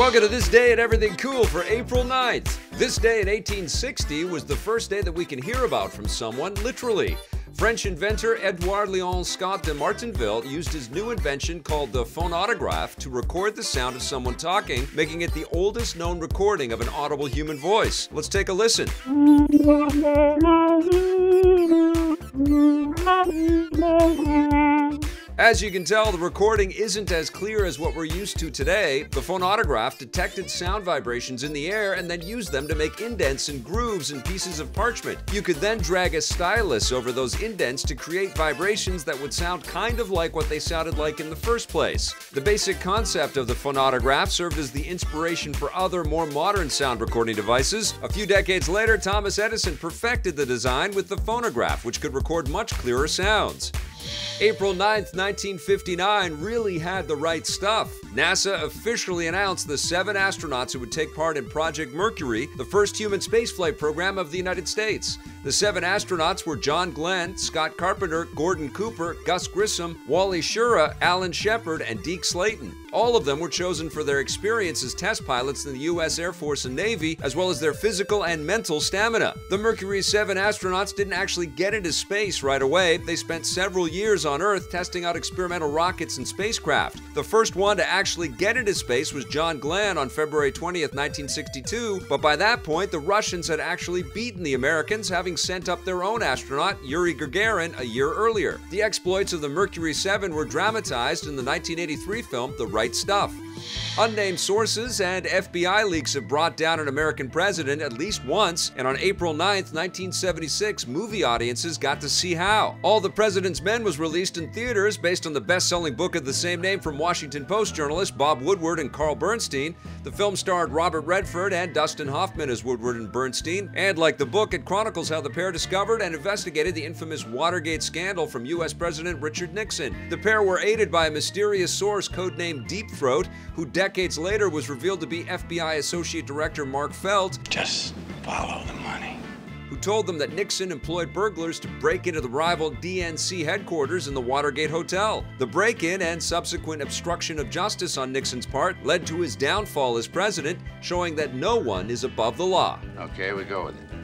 Welcome to This Day in Everything Cool for April 9th. This day in 1860 was the first day that we can hear about from someone, literally. French inventor Édouard-Léon Scott de Martinville used his new invention called the phonautograph to record the sound of someone talking, making it the oldest known recording of an audible human voice. Let's take a listen. As you can tell, the recording isn't as clear as what we're used to today. The phonautograph detected sound vibrations in the air and then used them to make indents and grooves in pieces of parchment. You could then drag a stylus over those indents to create vibrations that would sound kind of like what they sounded like in the first place. The basic concept of the phonautograph served as the inspiration for other, more modern sound recording devices. A few decades later, Thomas Edison perfected the design with the phonograph, which could record much clearer sounds. April 9th, 1959 really had the right stuff. NASA officially announced the 7 astronauts who would take part in Project Mercury, the first human spaceflight program of the United States. The 7 astronauts were John Glenn, Scott Carpenter, Gordon Cooper, Gus Grissom, Wally Schirra, Alan Shepard, and Deke Slayton. All of them were chosen for their experience as test pilots in the U.S. Air Force and Navy, as well as their physical and mental stamina. The Mercury 7 astronauts didn't actually get into space right away. They spent several years on Earth testing out experimental rockets and spacecraft. The first one to actually get into space was John Glenn on February 20th, 1962, but by that point, the Russians had actually beaten the Americans, having sent up their own astronaut, Yuri Gagarin, a year earlier. The exploits of the Mercury 7 were dramatized in the 1983 film The Right Stuff. Unnamed sources and FBI leaks have brought down an American president at least once, and on April 9th, 1976, movie audiences got to see how. All the President's Men was released in theaters based on the best-selling book of the same name from Washington Post journalists Bob Woodward and Carl Bernstein. The film starred Robert Redford and Dustin Hoffman as Woodward and Bernstein, and like the book, it chronicles how the pair discovered and investigated the infamous Watergate scandal from U.S. President Richard Nixon. The pair were aided by a mysterious source codenamed Deep Throat, who decades later was revealed to be FBI Associate Director Mark Felt. Just follow the money. Who told them that Nixon employed burglars to break into the rival DNC headquarters in the Watergate Hotel. The break-in and subsequent obstruction of justice on Nixon's part led to his downfall as president, showing that no one is above the law. Okay, we go with it.